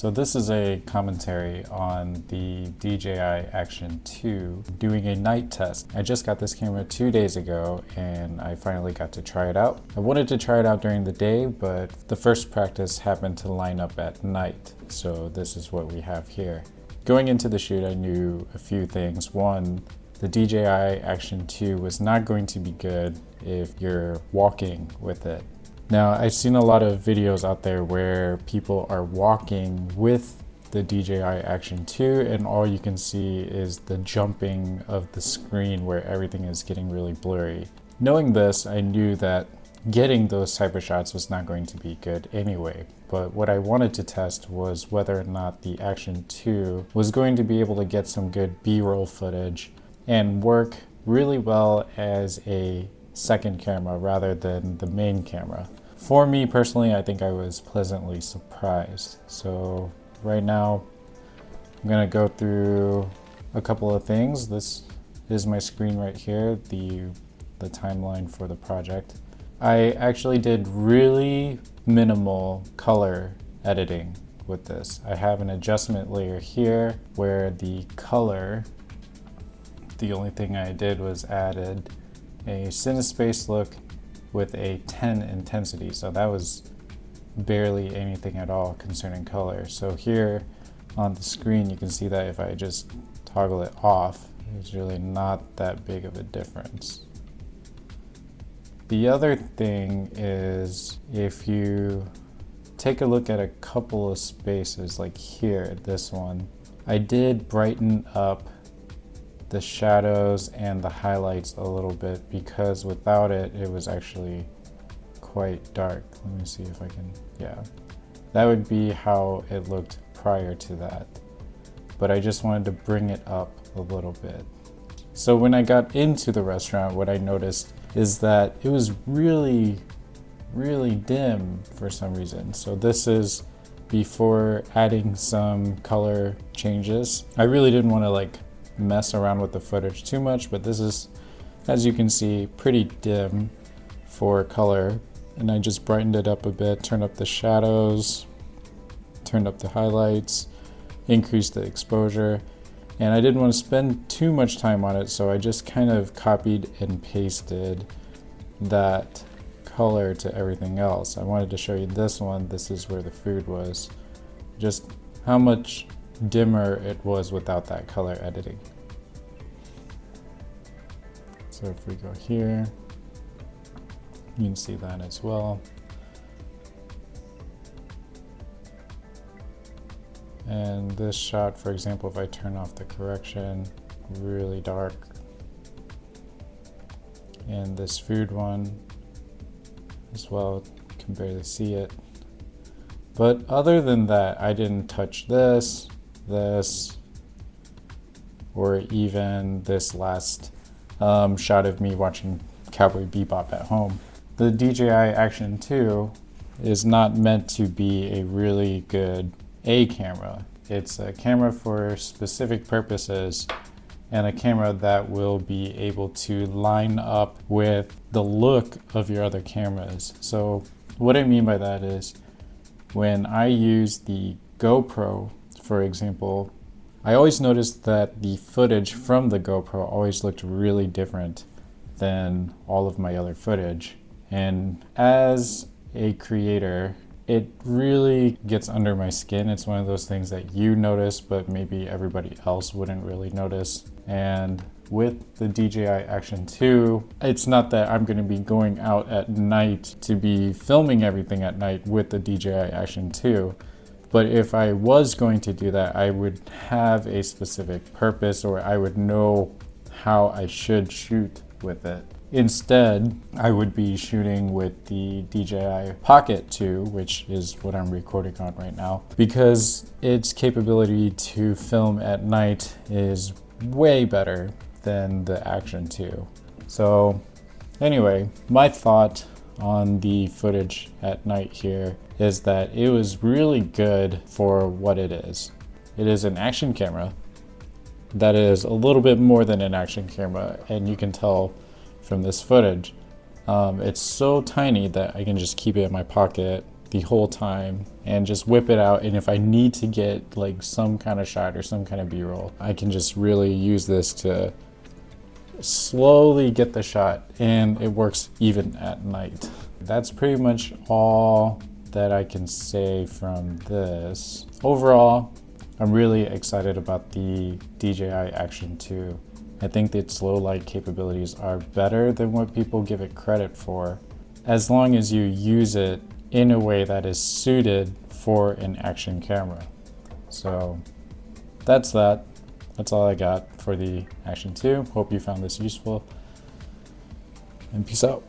So this is a commentary on the DJI Action 2 doing a night test. I just got this camera 2 days ago and I finally got to try it out. I wanted to try it out during the day, but the first practice happened to line up at night. So this is what we have here. Going into the shoot, I knew a few things. One, the DJI Action 2 was not going to be good if you're walking with it. Now, I've seen a lot of videos out there where people are walking with the DJI Action 2 and all you can see is the jumping of the screen where everything is getting really blurry. Knowing this, I knew that getting those type of shots was not going to be good anyway. But what I wanted to test was whether or not the Action 2 was going to be able to get some good B-roll footage and work really well as a second camera rather than the main camera. For me personally, I think I was pleasantly surprised. So right now, I'm gonna go through a couple of things. This is my screen right here, the timeline for the project. I actually did really minimal color editing with this. I have an adjustment layer here where the color, the only thing I did was added a CineSpace look with a 10 intensity. So that was barely anything at all concerning color. So here on the screen, you can see that if I just toggle it off, it's really not that big of a difference. The other thing is if you take a look at a couple of spaces like here, this one, I did brighten up the shadows and the highlights a little bit because without it, it was actually quite dark. Let me see if I can, yeah. That would be how it looked prior to that. But I just wanted to bring it up a little bit. So when I got into the restaurant, what I noticed is that it was really dim for some reason. So this is before adding some color changes. I really didn't want to mess around with the footage too much, but this is, as you can see, pretty dim for color. And I just brightened it up a bit, turned up the shadows, turned up the highlights, increased the exposure. And I didn't want to spend too much time on it, so I just kind of copied and pasted that color to everything else. I wanted to show you this one. This is where the food was. Just how much dimmer it was without that color editing. So if we go here, you can see that as well. And this shot, for example, if I turn off the correction, really dark. And this food one as well, you can barely see it. But other than that, I didn't touch this, or even this last shot of me watching Cowboy Bebop at home. The DJI Action 2 is not meant to be a really good A camera. It's a camera for specific purposes and a camera that will be able to line up with the look of your other cameras. So what I mean by that is when I use the GoPro, for example, I always noticed that the footage from the GoPro always looked really different than all of my other footage. And as a creator, it really gets under my skin. It's one of those things that you notice, but maybe everybody else wouldn't really notice. And with the DJI Action 2, it's not that I'm going to be going out at night to be filming everything at night with the DJI Action 2. But if I was going to do that, I would have a specific purpose, or I would know how I should shoot with it. Instead, I would be shooting with the DJI Pocket 2, which is what I'm recording on right now, because its capability to film at night is way better than the Action 2. So anyway, my thought on the footage at night here is that it was really good for what it is. It is an action camera that is a little bit more than an action camera, and you can tell from this footage. It's so tiny that I can just keep it in my pocket. the whole time and just whip it out. And if I need to get like some kind of shot or some kind of B-roll, I can just really use this to slowly get the shot, and it works even at night. That's pretty much all that I can say from this. Overall, I'm really excited about the DJI Action 2. I think its low light capabilities are better than what people give it credit for, as long as you use it in a way that is suited for an action camera. So that's that. That's all I got for the Action 2. Hope you found this useful, and peace out.